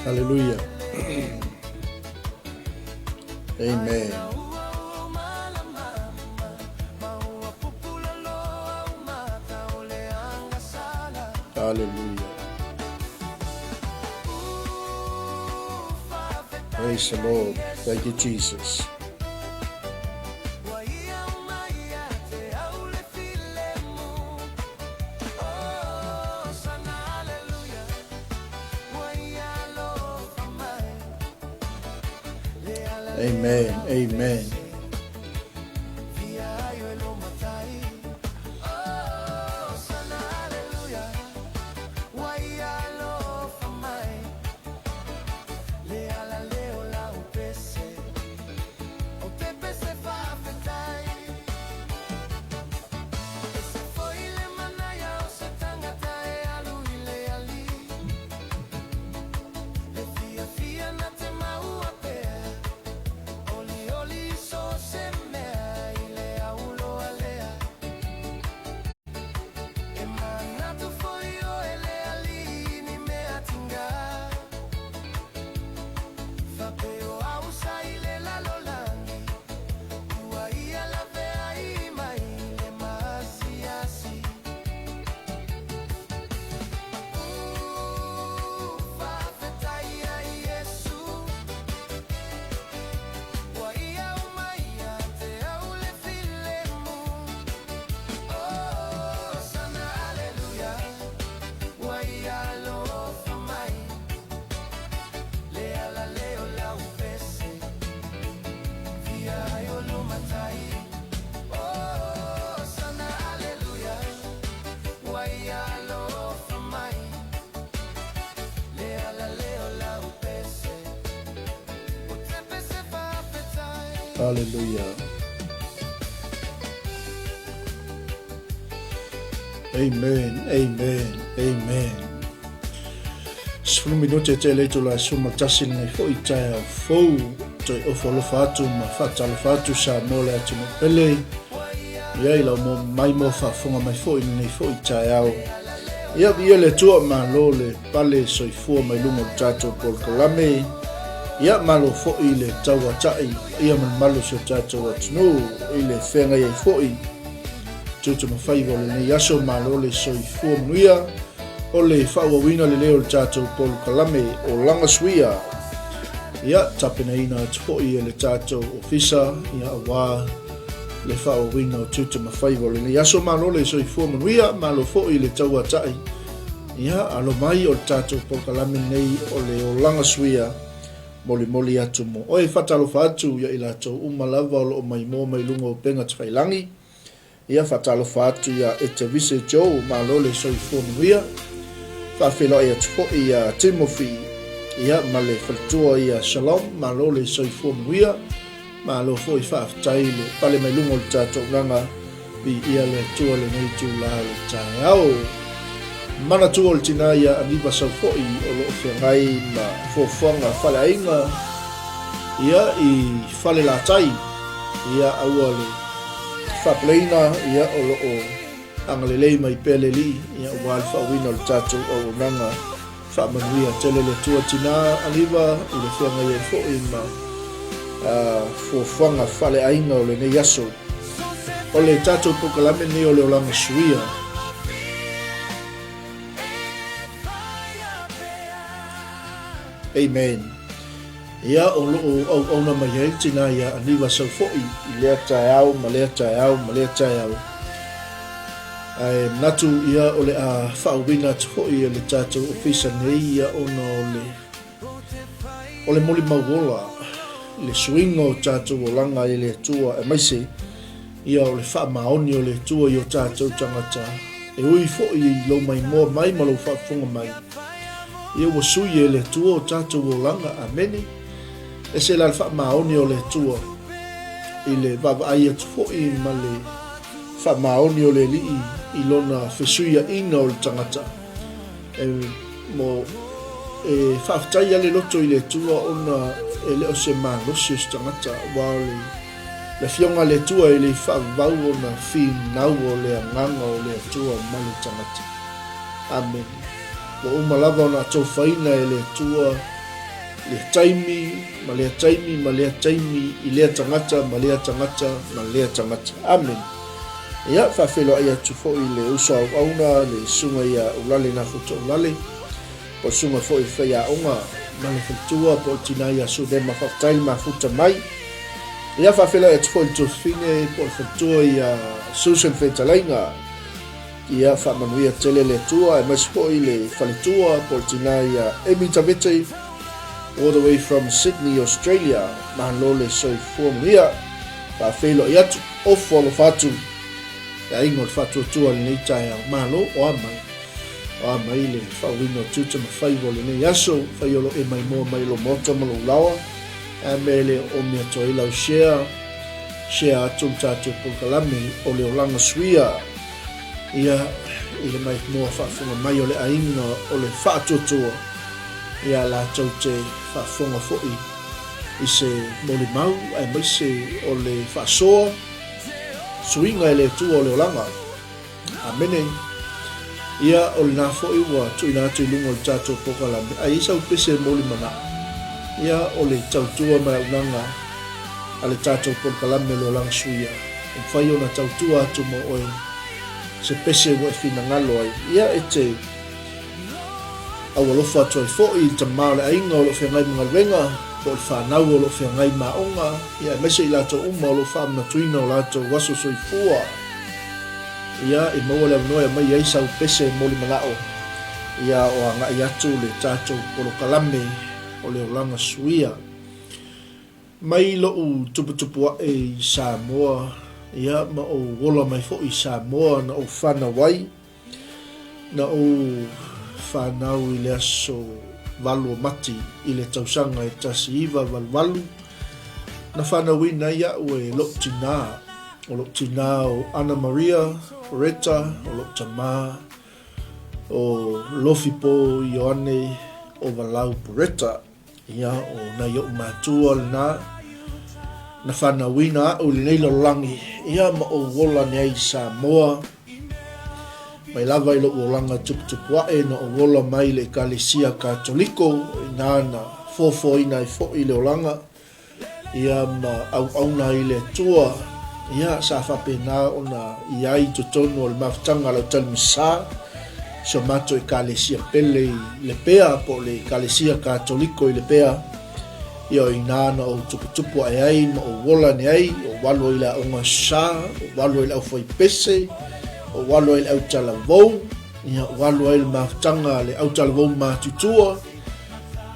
Hallelujah. Amen. Hallelujah. Praise the Lord. Thank you, Jesus. Amen. Amen. Hallelujah. Amen. Amen. Amen. Sfumi no te le to la suma tasin nei fo itaia fo to o folo fatu ma fata lo fatu sa mole atu no pele ia ila mo mai mo fa fonga mai fo nei fo itaia o ia ia le tua ma lo le pale soi fo mai lungo tato por kalame ia malo fo ile tawa tai ia man malo so tato wat no ile fenga ia fo i tutu ma fai vole ne yaso malo le soi fo nuia o le whaua wina le leo le tātou polu kalame o Olaga Suia. Ia tapena ina tupo'i e le tātou ofisa, ia awa le whaua wina o tutu mawhaiwa le yaso malo le soi fua manuia, malo fo'i le taua tai. Ia alo mai o le tātou polu kalame nei o le Olaga Suia, moli atu mo. Oe whatalofa atu ia ila tau umalava o lo mai mo mai lungo penga tawhailangi. Ia whatalofa atu ia e te vise Joe, malo le soi fua manuia. Whawhelo ia tupo ia Timothy, ia male whaltua ia Shalom, malo le soifua manuia, malo fo i whawhtai le pale mai lungo le tātou nanga, vi ia le tua le nei tu la le tae au. Mana tua le tina ia aniba sau fo i o lo whiangai ma fōwhanga whale ainga, ia i whale la tai, ia aua le whapleina ia o lo o angalelei mai pele li ia wal whawina le tātou o nanga whamanuia tele le tua tina aniva i le whianga ia fo i ma fōwhanga whale ainga o le ne yaso o le tātou pokalame ne o le Olaga Suia. Amen. Ia o loo au na mai hei tina ia aniva sau fo i lea tae au, ma lea tae au, ma lea tae au. Natu ia o le a whauwina tuho ia le tātou ofisa nei ia ona o le moli mauola le suinga o tātou o langa i le tua e maise ia o le whaamaoni o le tua i o tātou tangata e ui fo i lo mai moa mai malo whaafunga mai ia wa sui e le tua o tātou o langa a meni e se la whaamaoni o le tua i le vava aia tuho i ma le whaamaoni o le lii i lona whesuia ina o le tangata. Mo whaftai ale loto i le tua ona e leo se mālosi o se tangata wa le fionga le tua i le whavau ona whinau o le anganga o le tua ma le tangata. Amen. Mo umalava ona tau whaina e le tua le taimi, ma lea taimi, ma lea taimi, i lea tangata, ma lea tangata, ma lea tangata. Amen. Ia whawhelo ai atu fo i le usa au auna, le sunga ia ulale na futa ulale, po sunga fo i whaya onga, ma le whatua po tina ia su de ma whaftaili ma futa mai. Ia whawhelo ai atu fo i tofine, po whatua ia Susan Whetalainga, ia whamanuia tele le tua, e mas fo i le whalitua, po tina ia Emi Tavete, all the way from Sydney, Australia, mahanole soi fuamuia, whawhelo ai atu, ofo lo fatu, ya ingo le fatu tua le nei tai au malo o amai le whawino tuta ma whaivo le nei aso whaiolo e mai moa mai lo mota ma lo lawa a mele o mea toi lau share atum tātou polkalame o le Olaga Suia ia i le mai moa whaafunga mai o le ainga o le whaatotua ia la tau te whaafunga foi i se mole mau ai mai se o le whaasoa suinga ele tua o le Olaga. Amene. Ia o le nā fo'i wa tuina atu i lunga o le tātou pokalame. A isa upese moli mana. Ia o le tautua mai unanga a le tātou pokalame le Olaga Suia. E whai o na tautua atu mo oe se pese wa e whina ngalo ai. Ia e te awalofa atu ai fo'i ta maale ainga o lo whengai mga wenga. O le whanau o lo whengai maonga, ia e mese i lato uma o lo whamna tuina o lato waso soifua. Ia e maua leo noia mai eisa u pese moli malao. Ia o anga i atu le tātou polo kalame o le Olaga Suia. Mai lo u tupu e Samoa, ia ma o wola mai fo i Samoa na o whana wai, na o whanau i le aso walu mati i le tausanga e tasi iwa walu na whanawina ia ue Loktina o Ana Maria Reta o Loktama o Lofipo Ioane o Walau Pureta ia o na iau matua na whanawina o le neilo langi ia ma o wola ni ai Samoa mai lava i lo Olaga tuputupuae na o wola mai le Ekalesia Katoliko i nana fofoina i fo'i le Olaga ia ma au i le tua ia sa whapena ona i ai totonu o le mawhtanga lau talimisa so mato Ekalesia pele i le pea po le Ekalesia Katoliko i le pea ia o i nana o tuputupuae ai ma o wola ni ai o walo i la onga sa o walo i la ufoi pese o walo il au talavou ia walo il maftanga le au talavou matutua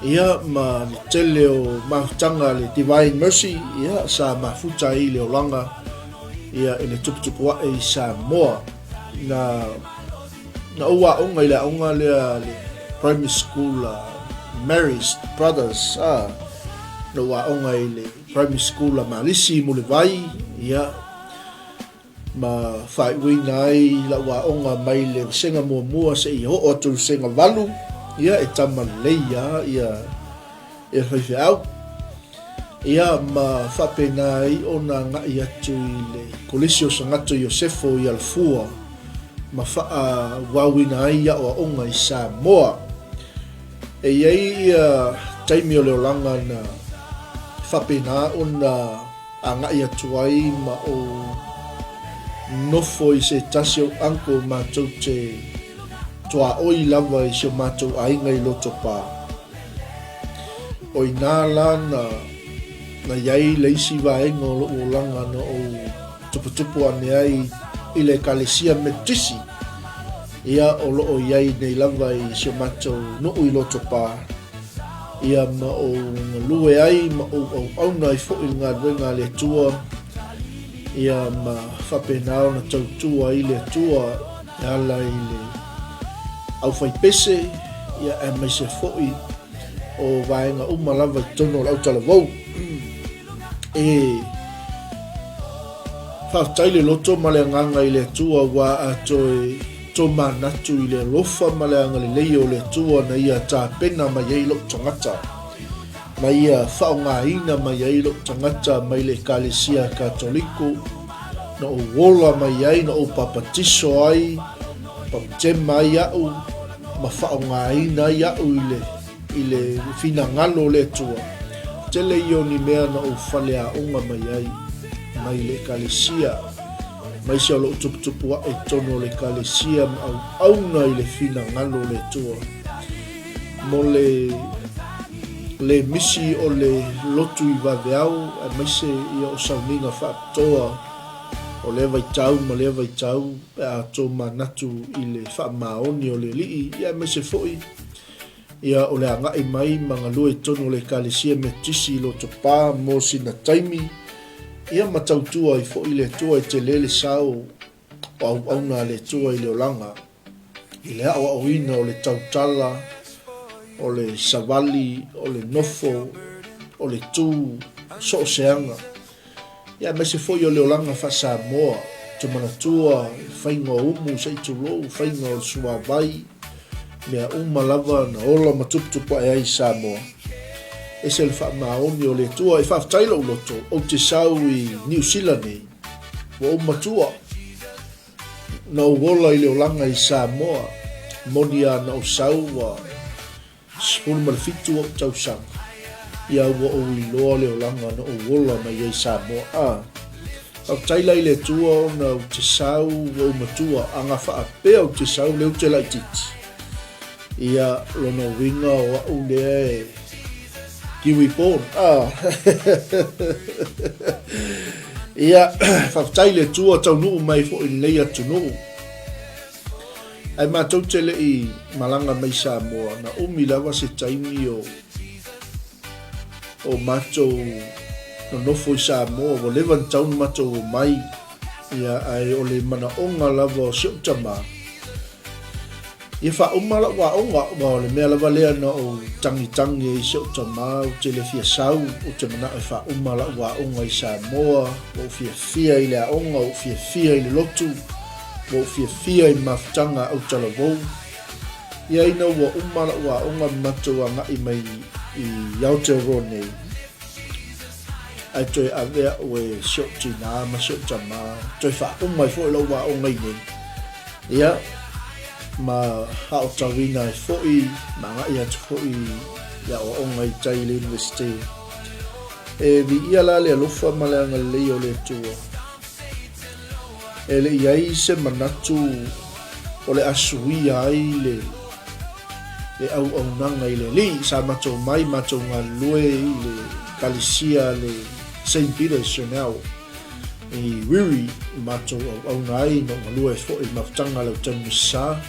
ia ma le tele o maftanga le Divine Mercy ia sa mafuta i le Olaga ia ele tuputupu e Samoa na ua onga ile onga le primary school Mary's Brothers na ua onga ile primary school Malisi Mulevai ia ma fai wina ai la wa onga mai le senga mua se i ho o tu senga valu ia e tama leia ia e whaiwhi au ia ma whapena ai ona ngai atu i le kolisio sangato Iosefo i alfua ma wha wawina ai ia o onga i Samoa e iei taimi o le Olaga na whapena ona a ngai atu ai ma o nofo i se tasi o anko mātou te toa oi lava i se mātou ainga i loto pā. O i nā la na iai leisi vaenga o Olaga na o tuputupu ane ai i le Ekalesia Metisi. Ia o loo iai nei lava i se mātou nuu i loto pā. Ia ma o ngalue ai ma o auna i fo i ngā ruenga le tua. Ia ma whapenao na tautua i le tua e ala i le au whai pese ia e mai se fo'i o vaenga umalava i tono au talavou e whaftaile loto ma le nganga i le tua wa ato e to manatu i le lofa ma le anga le leio le tua na ia tā pena ma iei lo tangata ma ia whaongaina ma iei lo tangata mai le Ekalesia Katoliko na o wola mai iei na o papatiso ai papatema ai au ma whaongaina ai au i le i le fina ngalo le tua. Tele io ni mea na o fale a onga mai ai, mai le kalesia, mai se alo tuputupu a e tono le kalesia au auna i le fina ngalo le tua. Mo le misi o le lotu i vaveau, a mai se ia o sauninga whaaptoa, o le vaitau ma le vaitau a tō manatu i le whaamaoni o le lii, ia mai se foi. Ia o le angai mai mga lue tono le kalesia me tisi lo topa mo sina taimi. Ia matautua i foi le tua i te lele sao o auna le tua i le olanga. I le awa oina o le tautala, o le savali, o le nofo, o le tū, so o seanga. Ia mai se foi o le olanga fa Samoa, te manatua, whainga umu, sa i turo, whainga o suavai, mea lava na ola matuputupu ai Samoa. E se le whaamaoni o le tua, e whaaftaila o loto, o te sau i New Zealand nei, wa matua. Na uola i le olanga i Samoa, monia na o sau wa spulu malafitu o tau sang. Ia ua o iloa le olanga na o wola mai ei Samoa. Au taila i le tua na o te sau o matua, anga whaapea o te sau leo te laititi. Ia lona winga o au lea e kiwi pōn. Ia whaftai le tua tau nuu mai fo i leia tu nuu. Ai mātou te le i malanga mai Samoa na lava se taimi o mātou no nofo i Samoa o levan taun mātou o mai. Ia ai o le mana onga lava o sioptama. Ia wha umala wa onga wa le mea lava lea na o tangi i sioptama o te le fia sau o te mana e wha umala wa onga i Samoa o fia i le aonga o fia i le lotu o fia i mafutanga au talavou. Ia ina wa umala wa onga matou anga i mai i Aotearoa nei. Ai toi avea o e sioptina ma sioptama toi wha umai fo i lau wa onga i nei. Ia ma hao tawina e fo i ma ngai atu fo i ia o onga i Taile University. E vi ia la le alofa ma le anga lei o le tua. E le iai se manatu o le asuia ai le au nanga i le li sa matou mai matou ngā lue i le kalisia le St. Peter Sionau i wiri matou au nai no ngalue fo i mafutanga lau tanu sa.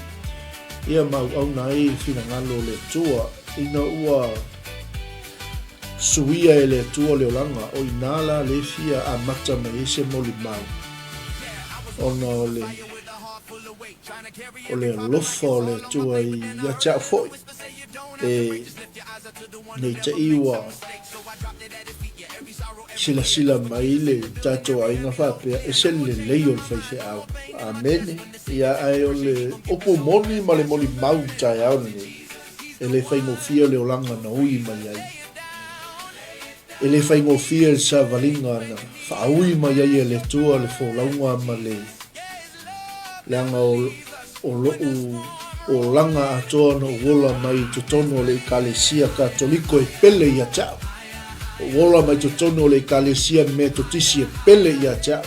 Ia mau au nai fina ngalo le tua ina ua suia e le tua le olanga o inala le fia a mata mai ese moli mau. Ona o le lofa o le tua i ia tia foi e nei te iwa sila mai le tato ai nga whapea e se le leio le whaife au. Amene ia ai o le opo moni ma le moni mau tai au nei e le whaingofia le olanga na ui mai ai. E le whaingofia le sa valinga na whaui mai ai e le tua le wholaunga ma le anga o langa atoa na wola mai tutono le kalesia katoliko e pele ia tau. Wola mai tutono le kalesia me totisi e pele ia tau.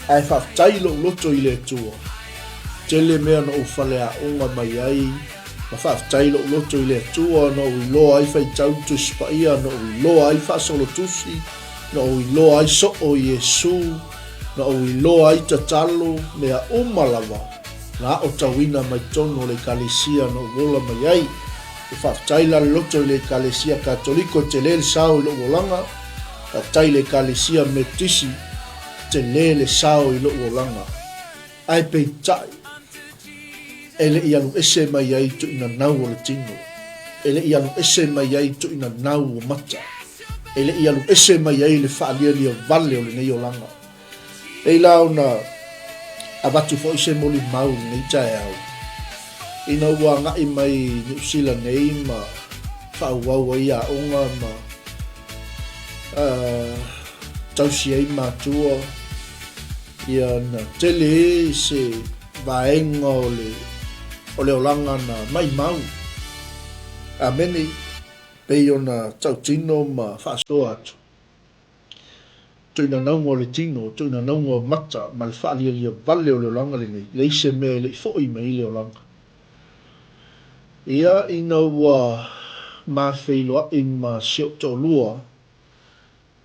Ai whaftai loto i le tua. Tele mea na ufale a onga mai ai. Ma whaftai loto i le tua na ui loa ai whai tautu spaia na ui loa ai whasolo tusi na ui loa ai so o Yesu na ui loa ai tatalo mea umalawa na o tawina mai tono le kalesia na wola mai ai. E whaftai la loto i le kalesia katoliko te le sao i lo wolanga. Whaftai le kalesia me tisi te le sao i lo wolanga. Ai pei tai. Ele ianu ese mai ai tu ina nau o le tino. Ele ianu ese mai ai tu ina nau o mata. Ele ianu ese mai ai le whaalia lia vale o le nei o langa. Ei lao na abatu fo ise moli mau nei tae au. Ina ua ngai mai New Zealand nei ma whauaua ia onga ma tausi ai matua ia na tele se vaenga o le olanga na mai mau. Ameni peiona tau tino ma whaasoa atu. Tuina naungo le tino, tuina naungo mata, ma le whaalia lia vale o le langa le nei, le ise mea le fōi me i le o langa. Ia ina ua ma whailoa i ma sio tō lua,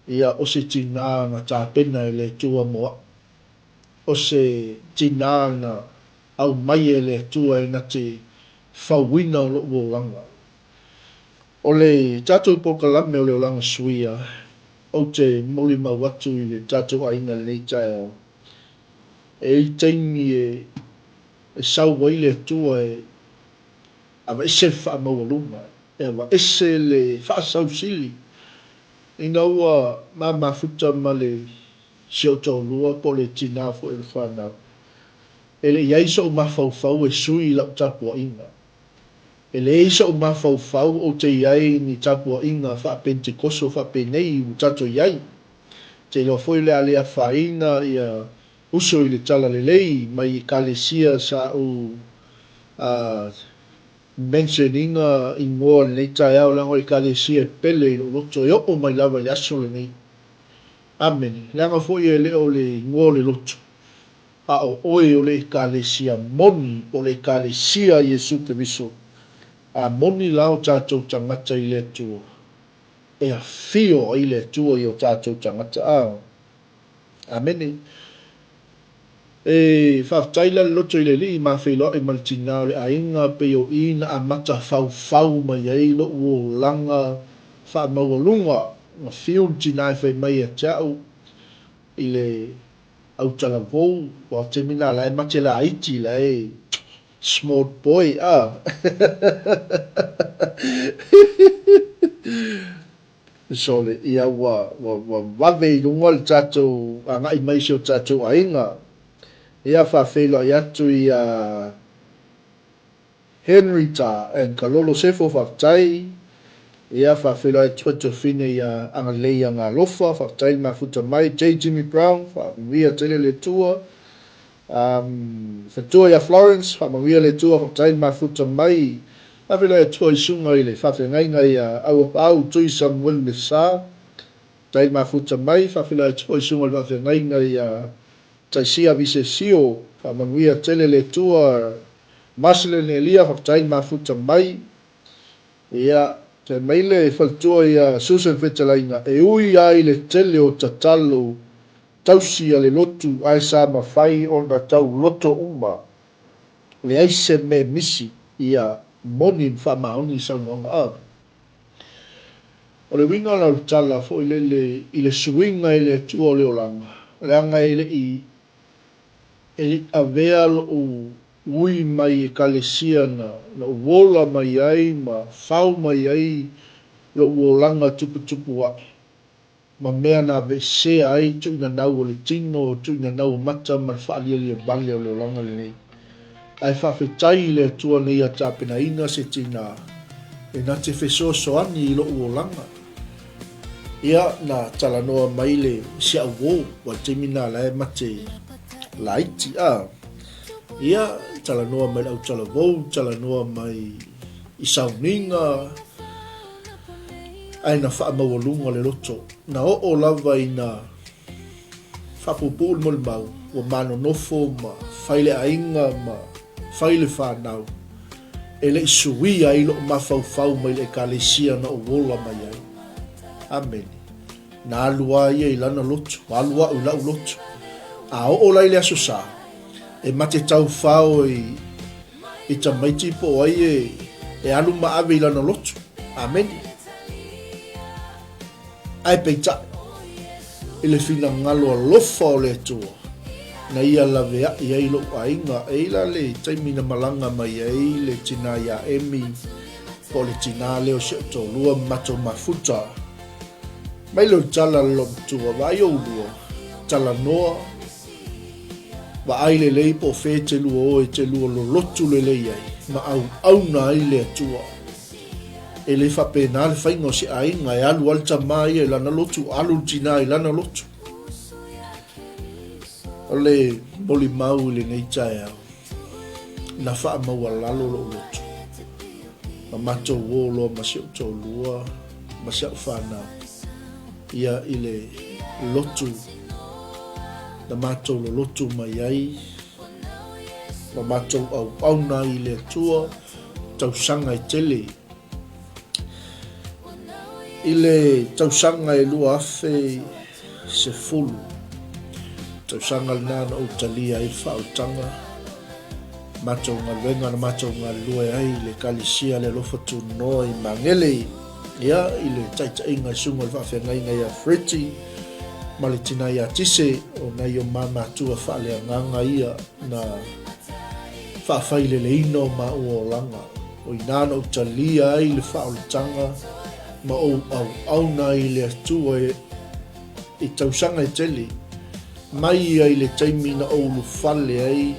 ia o se tina na tāpena e le tua moa. O se tina na au mai e le tua e na te whauina o lo langa. O le tātou pokalame o le Olaga Suia, o te moli mau atu i le tātou aina le nei tae au. E i teimi e sau wai le tua e awa ese wha maurunga. E awa ese le wha sau sili. Ina ua ma mafuta ma le sio tau lua po le tina fo e le whanau. E le iaiso o mawhauwhau e sui lau tapua inga. E le isa o mawhauwhau o te iai ni tapua inga wha pentekoso wha penei u tato iai. Te loa foi le alea whaina ia uso i le tala le lei mai i kalesia sa u mentioninga i ngoa le nei tae au lango i kalesia pele i loto e o mai lava le aso le nei. Amen. Langa foi e leo le ngoa le loto. A o oe o le kalesia moni o le kalesia Yesu te viso. A moni lao tātou tangata i le tua. E a fio i le tua i o tātou tangata a. Amene. E whaftaila le loto i le li ma whiloa i maltina le a inga pe o ina a mata whau mai ei lo uo langa wha maurunga. Ma fio tina e whai mai a tau i le au tala vou. Wa te mina la e mate la aiti la e small boy so le ia wa wave i lunga le tātou a ngai mai si o tātou a inga ia whawhelo i atu i Henry ta en kalolo sefo whaftai ia whawhelo i tuatua fine i angalei a ngā lofa whaftai ma futa mai J. Jimmy Brown whawia tele le tua Fatua ia Florence, whamawia le tua whaktai mafuta mai. Awhila e tua i sunga i le whawhengainga i au tui Samuel le sā. Tai mafuta mai, whawhila e tua i sunga i whawhengainga i taisia vise sio. Whamawia tele le tua Marcele Nelia whaktai mafuta mai. Ia, te meile e whaltua i Susan Vetelaina. E ui ai le tele o tatalo. Tausi a le lotu ai sa mawhai o na tau loto uma. Le aise me misi ia moni wha maoni sa ngonga a. O le winga na utala fo i le suinga i le tua o le olanga. Le anga i le avea lo ui mai e kalesia na uola mai ai ma whau mai ai lo uolanga tupu waki. Ma mea na vese ai tu ina nau o le tino, tu ina nau mata ma whaalia lia bale o le olanga le nei. Ai whawhetai le tua nei a tāpena ina se tina e na te wheso soani i lo olanga. Ia na talanoa mai le sia uo wa te mina la e mate laiti a. Ia talanoa mai au talavou, talanoa mai i sauninga, ai na wha mawalunga le loto. Na o lava i na whapupul mo le mau, wa mano nofo ma whaile ainga ma whaile whanau. E le isuia i lo mawhau mai le kalesia na o wola mai ai. Amen. Na alua ia i lana loto, alua u lau loto. A o lai le aso sa, e mate tau whao i tamaiti po ai e alu maawe i lana loto. Amen. Ai peita i le fina ngalo alofa o le tua na ia lavea i ai lo ainga e la le taimina malanga mai ai le tina ia emi po le tina leo se to lua mato mafuta mai lo tala lo tua vai o lua tala noa va ai le lei po fe te lua o e te lua lo lotu le lei ai ma au na ai le tua e le whapena le whaingo si ainga e alu alta mai e lana lotu, alu tina e lana lotu. O le boli mau le nei tae au. Na wha maua lalo lo lotu. matou olo ma se tolua ma se fana ia ile lotu na matou lotu mai ai ma matou au na ile tua tausanga i tele ile tausanga e lua afe se fulu tausanga nana o talia i whautanga matou ngaluenga na matou ngalue ai le kalisia le lofa tu noi mangele ia ile taitainga sunga le whawhengainga ia friti malitina ia tise o na yo mama tua whale nganga ia na whawhaile le ino ma uolanga o inana o talia ai le whaolitanga ma au na i le atua e tausanga e tele mai ai le taimina o lu fale ai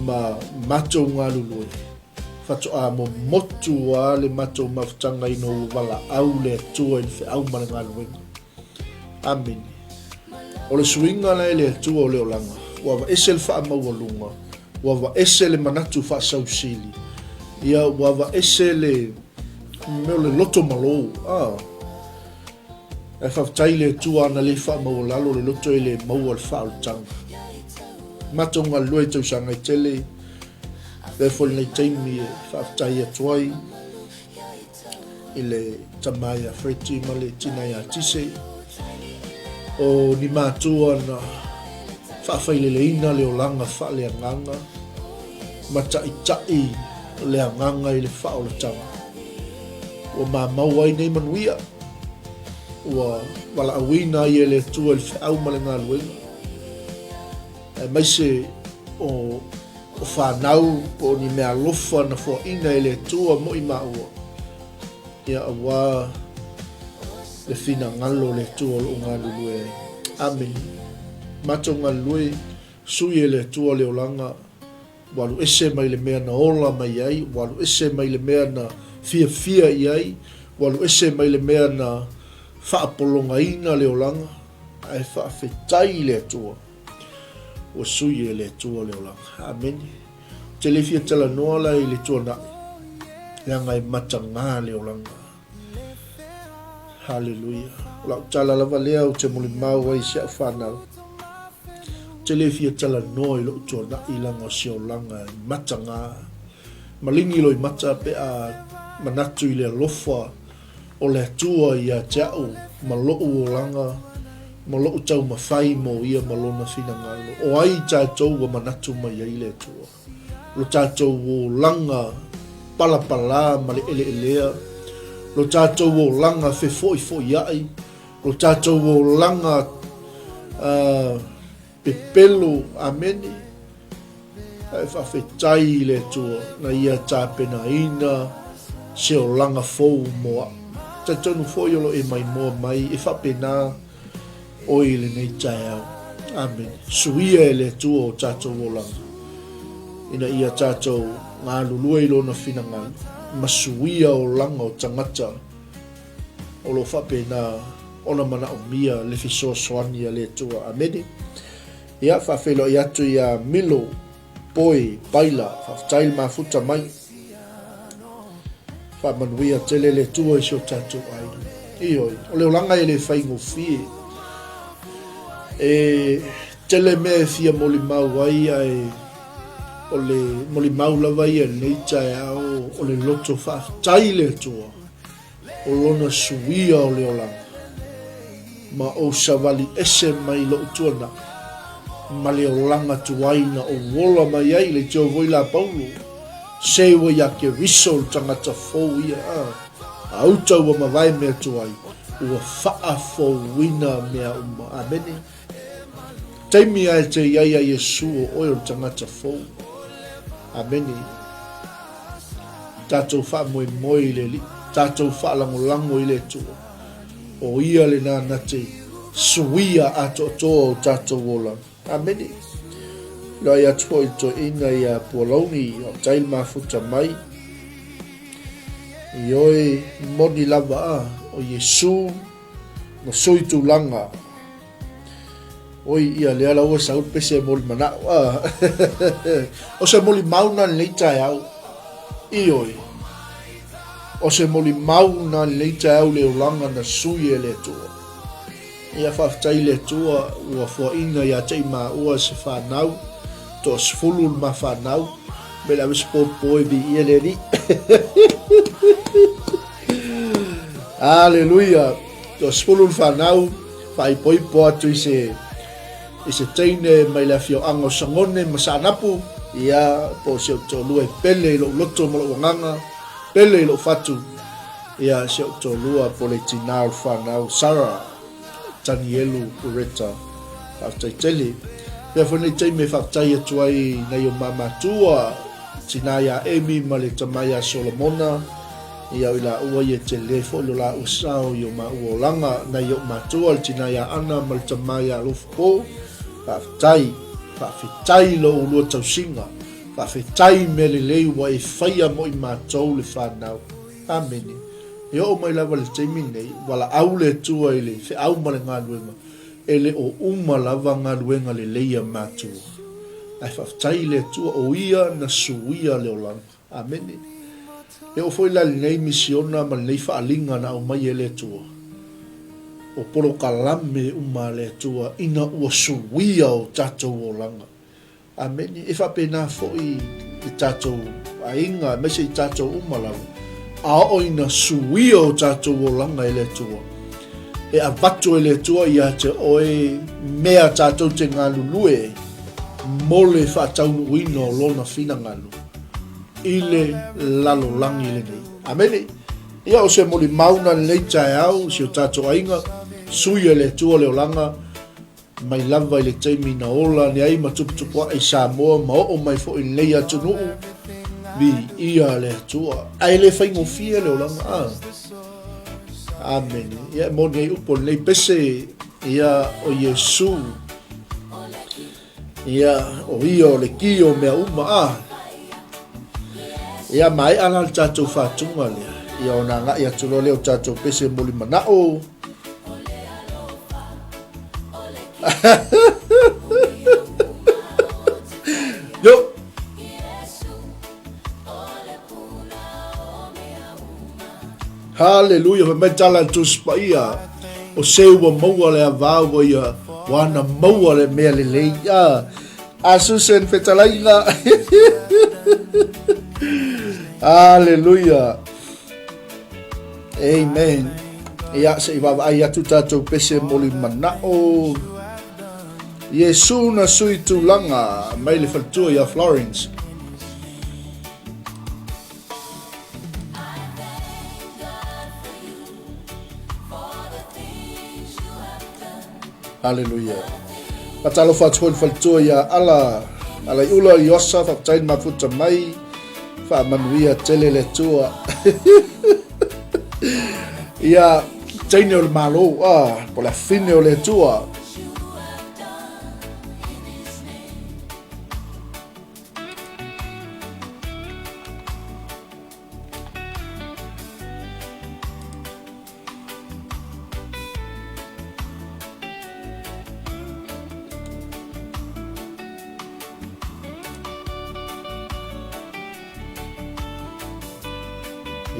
ma matou ngalului fatoa mo motu a le matou mafutanga ino wala au le atua i le au mana ngaluenga amen o le suinga na le atua o le olanga wava ese le wha maualunga wava ese le manatu wha sausili ia wava ese le meo le loto malo e whaftai le tua na le wha maualalo le loto e le maua le wha o tanga matou ngalue tausanga i tele le foli nei taimi e whaftai atuai i le tamai a freti ma le tinai a tise o ni mātua na whawhaile le ina le olanga wha le anganga ma tai le anganga i le wha o le tanga o ma mauai nei manuia ua wala awina i le tua le whiau ma le ngā luenga e maise o whanau po ni mea lofa na fo ina i le tua mo i maua ia awa le fina ngalo le tua o ngā lulue amen matou ngalue sui e le tua le olanga walu ese mai le mea na ola mai ai walu ese mai le mea na fia i ai walu ese mai le mea na whaapolonga ina le olanga ai whaafetai le tua o sui e le tua le olanga amen te le fia tala noa la i le tua na ia ngai matanga le olanga hallelujah la tala lava lea o te mulimau ai se whanau te le fia tala noa i lo tua na i langa o se olanga matanga malingi lo i mata pe a manatu i le alofa o le atua i a teau ma loo olanga ma loo tau mawhai mo ia ma lona fina ngalo o ai tātou wa manatu mai ai le atua lo tātou olanga palapala ma le elea lo tātou olanga fe foi ai lo tātou olanga pepelo ameni ai whawhetai le atua na ia tāpena ina se olanga fou moa ta tonu foi lo e mai mo mai e fa pena o ile nei tae amen suia ele tu o tato wola ina ia tato ngā lulua ilo na finanga ma suia o langa o tangata o lo fa pena ona mana o mia le fiso soani le tu amen ia fa felo ia tu ia milo poi baila fa tail ma futa mai fa manuia tele le tua i so tatu ai ioi o le olanga e le whaingo fie e tele me fia moli mau ai ai o le moli mau lava ia nei tae au o le loto fa tai le tua o lona suia o le olanga ma o savali ese mai lo tuana ma le olanga tuaina o wola mai ai le tio voila paulo se wa ya ke risol tangata fo ia auta wa mavai me tuai wa fa fo wina me uma ameni taimi ai te ia Yesu o oil tangata fo ameni tato fa moi le tato fa lango ile tu o ia le na te suia ato to tato wola ameni la ia toi to ina ia poloni o tail mafuta mai ioi moni lava o Yesu no soi tu langa oi ia le ala o sa pese mol mana o sa moli mauna le tai au ioi o se moli mauna leita au le Olaga na Suia le tua. Ia whaftai le tua ua fua inga ia tei maa ua se whanau, to sfulu ma whanau, me la wispo poi bi ia le ri. Hallelujah, to sfulu whanau, whai poi po atu i se teine mai la fio ango sangone masanapu, ia po se to lua pele lo loto mo lo nganga, pele lo fatu, ia se to lua po le tinau whanau Sara, Tanielu Ureta, whaftai tele. Pea whanei teime whaftai atuai na yo mamatua, tinaya Emi ma le tamaya Solomona, ia ila ua ye te lefo lo la usao yo ma Olaga na yo matua tinaya Ana ma le tamaya Lufpo, whaftai lo ulua tausinga, whaftai me le lei wa e whaia mo i mātou le whanau. Amen. E o mai lava le teimi nei, wala au le tua ele, fe au ma le ngā luenga, ele o uma lava ngā luenga le leia mātua. Ai whaftai le tua o ia na suia le Olaga. Amen. E o foi la nei misiona ma nei whaalinga na o mai e le tua. O poro kalame uma le tua ina ua suia o tatou Olaga. Amen. E whapena foi i tatou ainga, mese i tatou uma lava. A oina suia o tatou Olaga e le tua. E a vatu e le tua ia te oe mea tatou te ngā lulue, mole whataunu uino lona whina ngalu. Ile lalo langi le nei. Amene. Ia o se moli mauna le tai au, si o tatou ainga, suia le tua le Olaga, mai lava i le teimi na ola, ni ai matuputua e Samoa, ma o mai fo i nei atu nuu, vi ia le tua. Ai le whaingo fia le Olaga. Amen. Ia moni ai upo nei pese, ia o Yesu, ia o io le kio mea uma ia mai ala le tatou whatunga lea. Ia o nanga ia tulo leo tatou pese moli manao. Yo. Hallelujah, me tala tu spaia. O seu wa maua le avau ia wana maua le mea le leia. Asusen fetalaina. Hallelujah. Amen. Ia se iwa ai atu tatou pese moli manao. Yesu na sui tulanga mai le faltua ia Florence. Hallelujah. Patalo fatua le faltua ia ala iula iosa fatain mafuta mai. Fa manuia tele le tua. Ia taine o le malo, po la fine o le tua.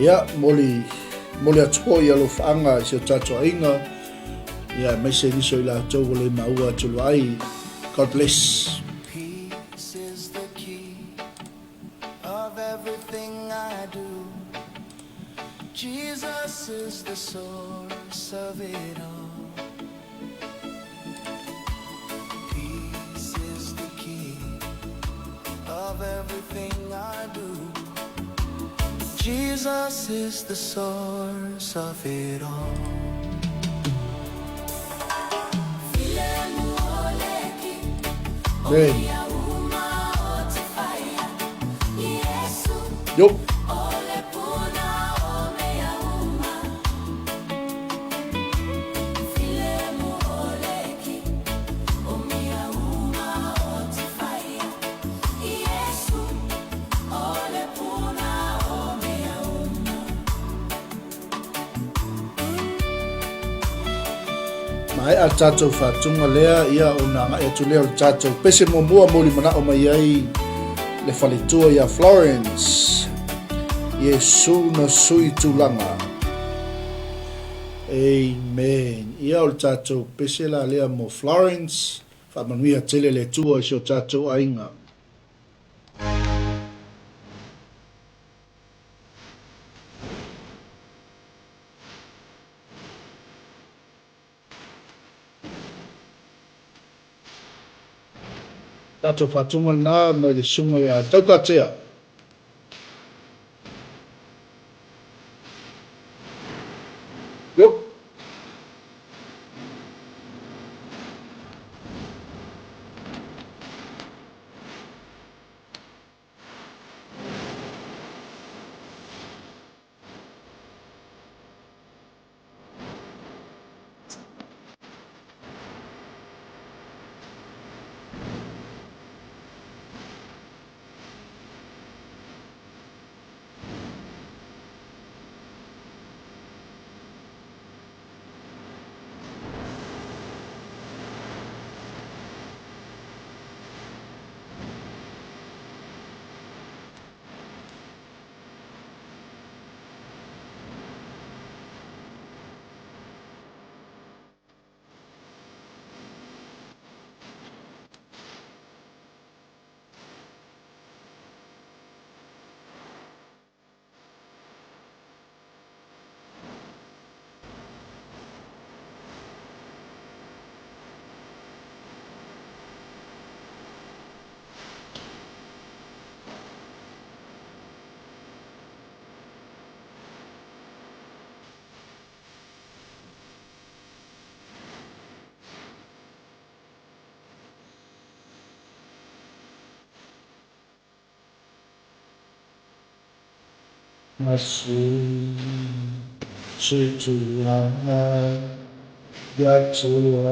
Ia moli atua ia lo whaanga i se tato ainga. Ia mai se niso i la tau le maua tulu ai. God bless. Peace is the key of everything I do. Jesus is the source of it all. Peace is the key of everything I do. Jesus is the source of it all. Amen. Yo. Mai a tatou whatunga lea ia o nanga e tu leo tatou pese mo mua moli mana o mai ai le whalitua ia Florence. Yesu na sui tulanga. Amen. Ia o le tātou pese la lea mo Florence. Whamanuia tele le tua i so tātou ainga. Tātou whatunga nā mai le sunga ia tautatea. Yup. Masu situlanga ya tua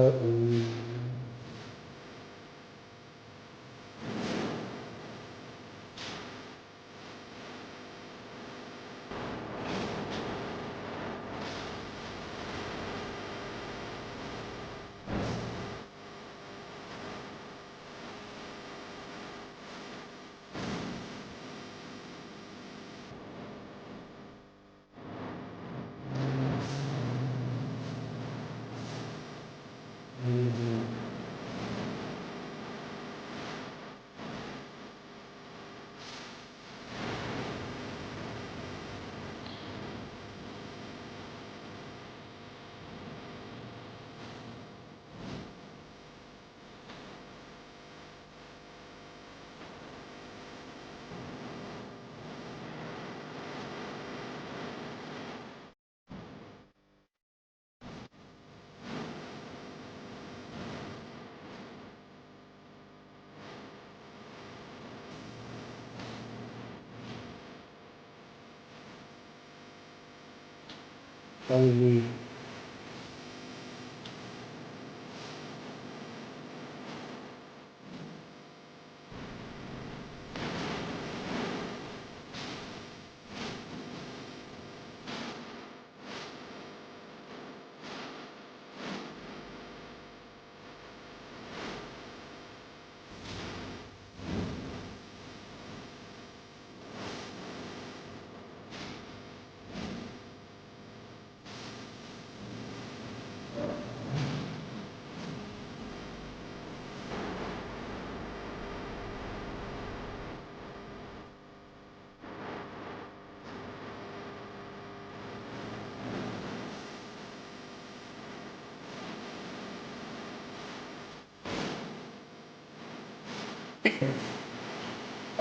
Hallelujah.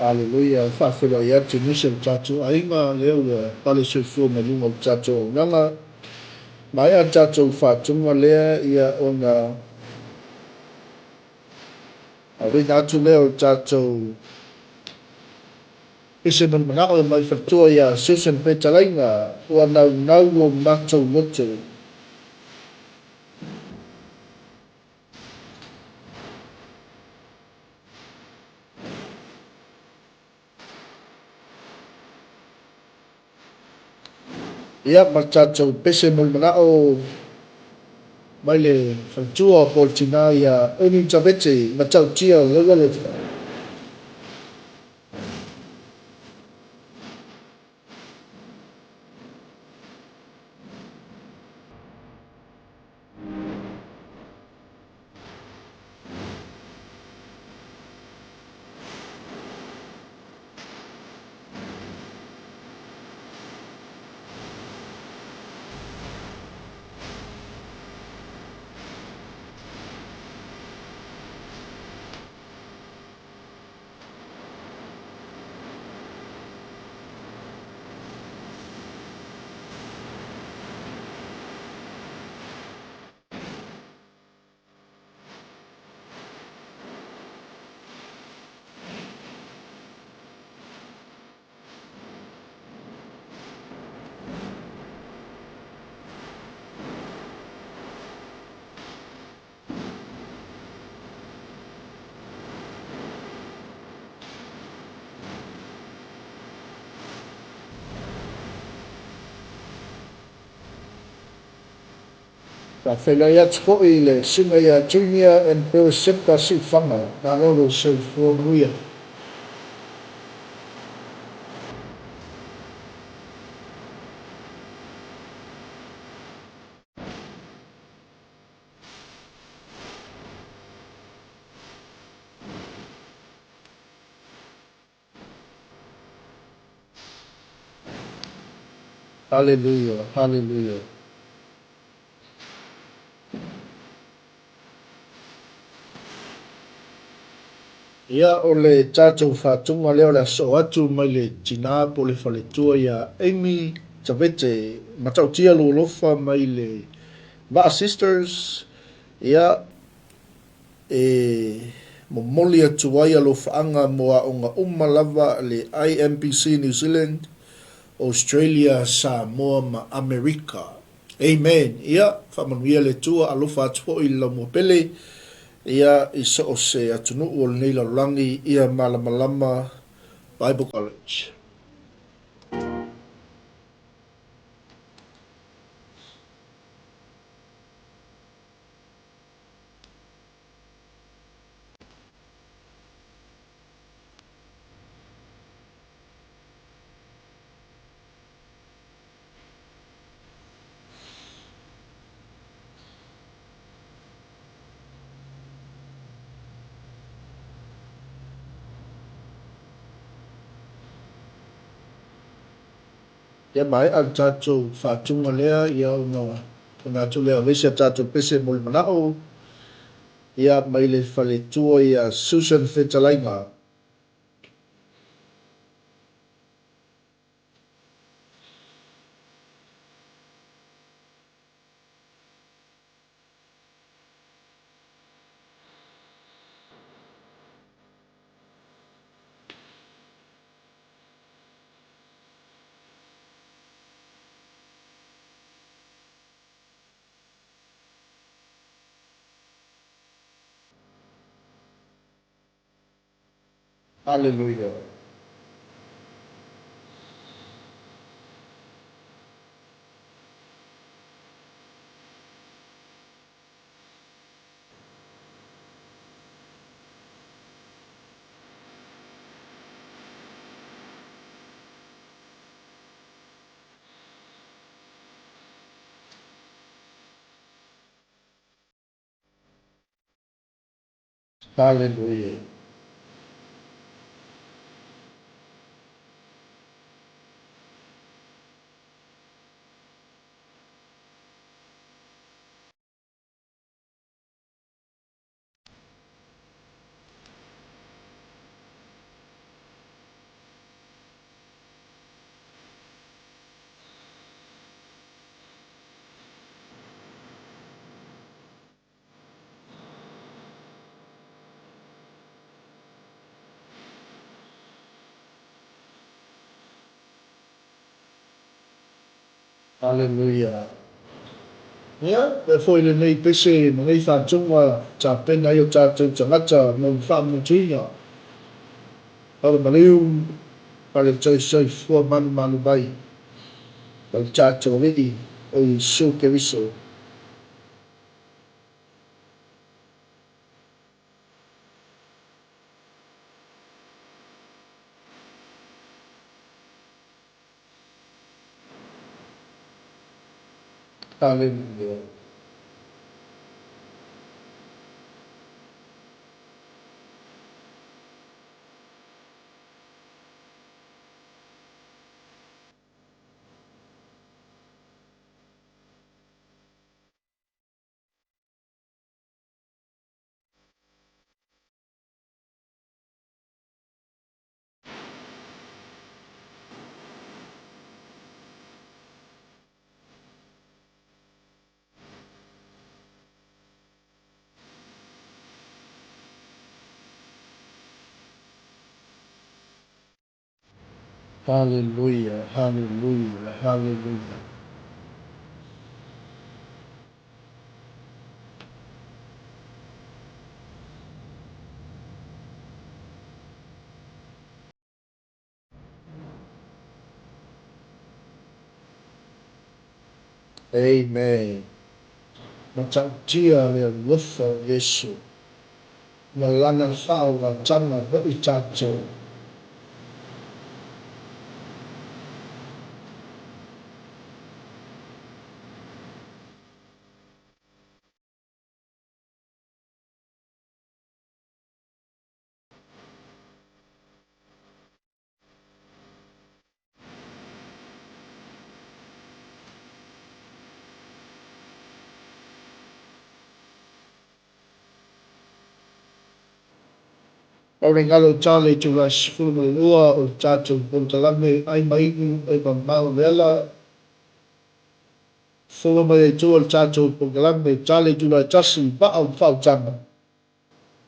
Hallelujah. Whawhira i atu nisa tātou ainga leo le pale soifua me lunga o tātou nganga. Mai a tātou whatunga lea ia o ngā awina atu leo tātou ise man manako mai whatua ia Susan Petalainga ua nau nau o mātou motu. Ia ma tātou pese man manako mai le whatua o Portina ia uni tawete ma tau tia lewa le ka whenai atu ko i le singa ia junior and fellowship ka si whanga na lolo se fuamuia. Hallelujah, hallelujah. Ia o le tātou whātunga leo le so atu mai le tina po le whaletua ia Amy Tavete matautia lo lofa mai le Vaa Sisters ia e momoli atu ai alo whaanga moa o ngā lava le IMPC New Zealand, Australia, Samoa ma Amerika. Amen. Ia, whamanuia le tua alofa atu po i la pele. Ia i sa o se atunu o le nei lalangi ia malamalama Bible College. Ia mai an tātou whātunga lea ia o ngā tu lea vese tātou pese moli manao. Ia mai le whale tua ia Susan Whetalainga. Hallelujah. Hallelujah. Hallelujah. Ia, e foi le nei pese mo nei whātunga tā pena i o tātou tangata mo whāmutinga. Pala mariu, pala tau sai fua manu bai. Pala tātou rei o i so keriso. Hallelujah. Hallelujah. Hallelujah. Hallelujah. Amen. matautia le aluafa o Iesu ma lana fa'aogataga ho'i tatou. O le galo tale tulasifulua o tatou polotalame ai maigu ai mamau leala fua mai atua o le tatou polotalame tale tula tasi pa'a fa'autaga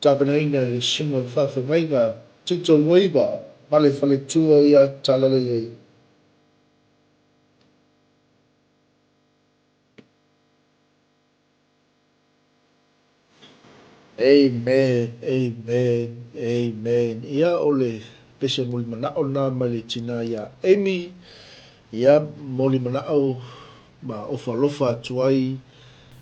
tapanaina le suga fa'afagaiga titolu aiva ma le faletua ia talale ai. Amen, amen, amen. Ia o le pese muli mana'o na mai le tina ia Amy, ia muli mana'o ma ofalofa atu ai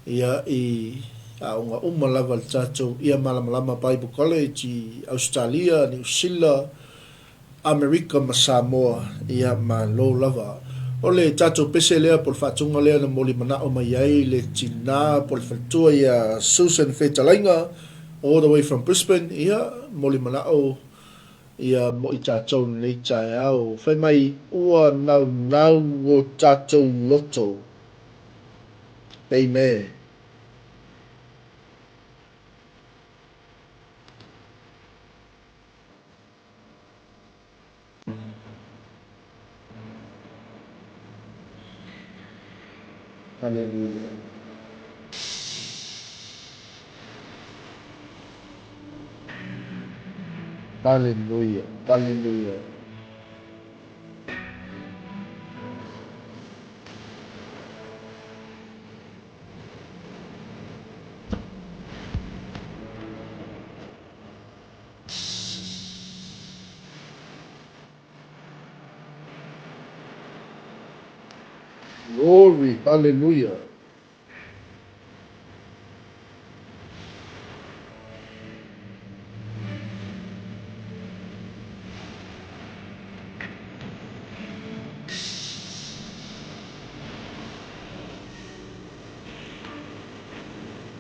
ia i aunga uma lava le tatou ia malamalama Bible College i Australia, New Zealand, Amerika ma Samoa ia ma lo lava. O le tatou pese lea po le whaatunga lea na moli mana'o mai ai le tina po le whatua ia Susan Fetalainga all the way from Brisbane ia moli mana'o ia mo i tatou nei tae au. Whai mai ua nau o tatou loto. Amen. Hallelujah. Hallelujah. Hallelujah. Glory. Hallelujah.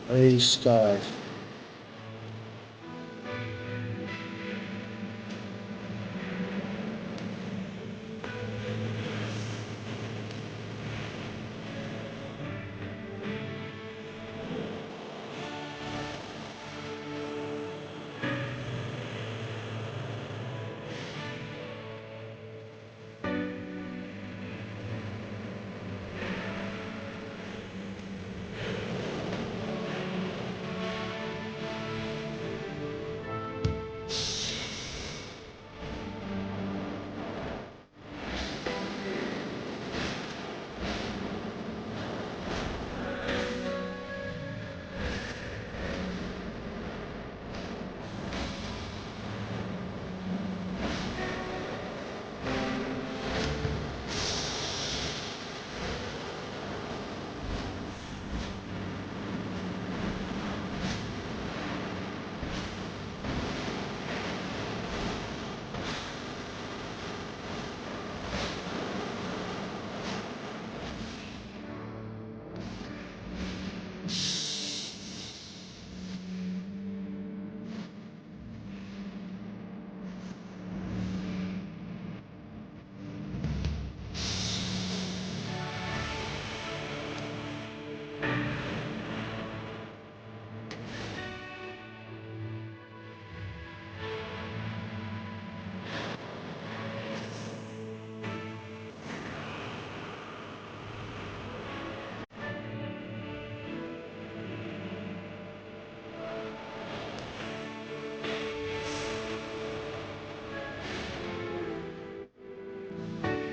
Praise God.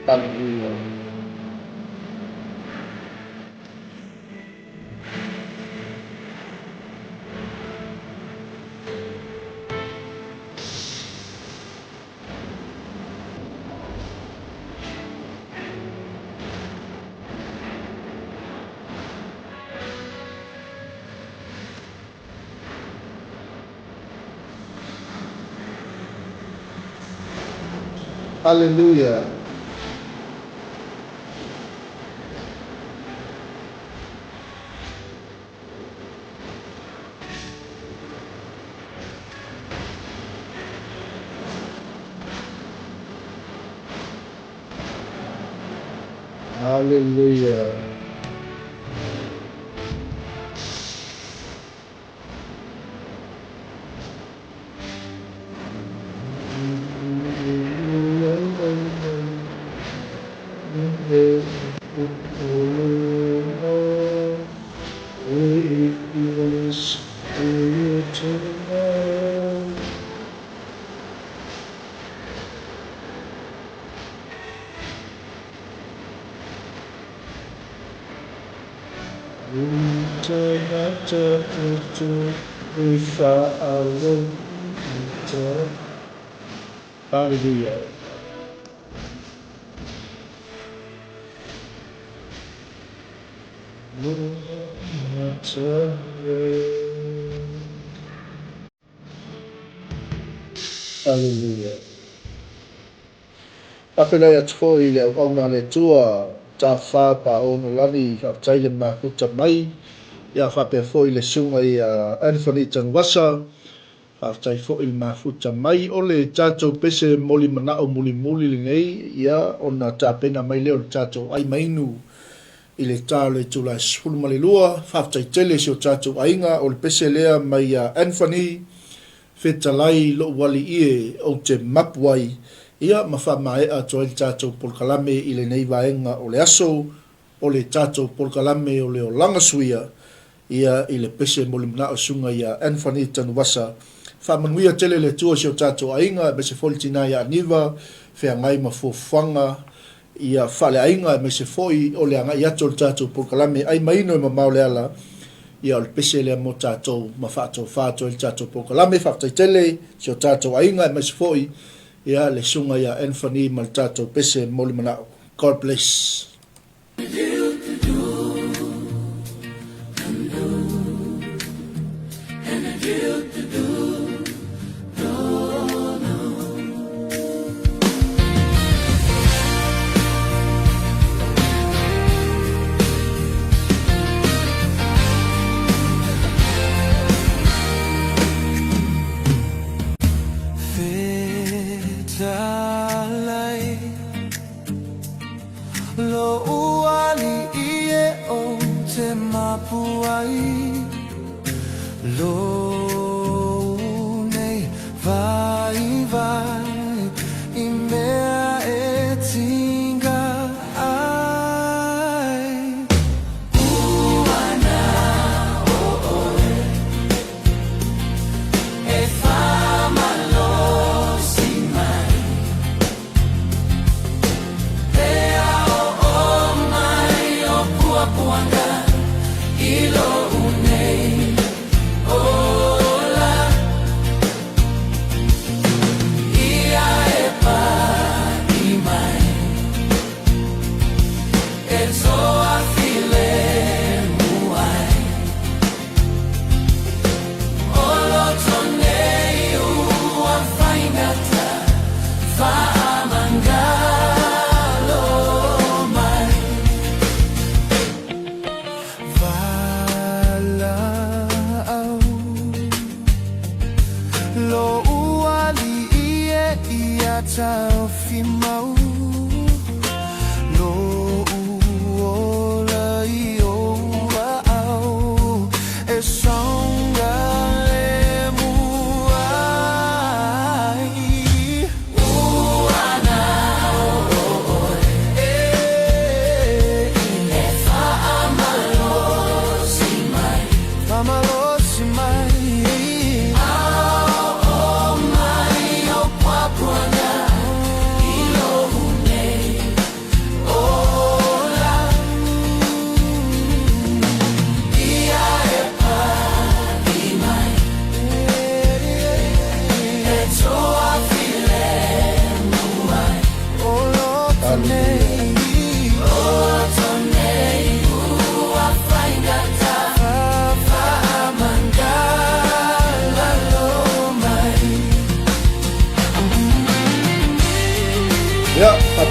Hallelujah. Hallelujah. Hallelujah. Hallelujah. Hallelujah. Apela ya tfo i le au na le tua ta fa pa o no lani ka tai le ma ku ta mai ya fa pe fo i le sunga i Anthony Tangwasa fa tai fo i ma fu ta mai o le tato pese moli mana o muli muli le ngai ya ona ta pena mai le o tato ai mai nu i le tā le tula sfulu mali lua fa tai tele si o tato ainga o le pese lea mai Anthony fetalai lo wali ie o te mapwai ia mawha mai a toa i tātou polkalame i le nei vaenga o le aso o le tātou polkalame o le Olaga Suia ia i le pese molimna o sunga ia Anthony Tanuwasa whamanuia tele le tua si o tātou ainga me se foltina ia niva whea ngai mawhofanga ia whale ainga me se foi o le anga i ato le tātou polkalame ai maino i mamau le ala ia o le pese lea mo tātou ma whātou i tātou polkalame whaftai tele si o tātou ainga me se foi ia le sunga ia Anthony ma le tātou pese moli manao. God bless. Lo uali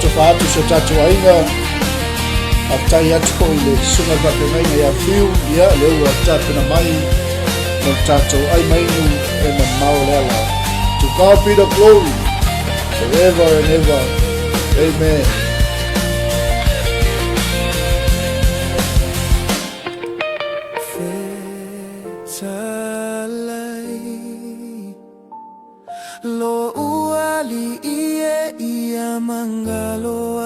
to whaatu so tatu ainga a tai atu ko i le sunga whapenga ia whiu ia leu a tāpena mai no tātou ai mainu e na mau leala. To God be the glory forever and ever. Amen. Lo uali ia mangalo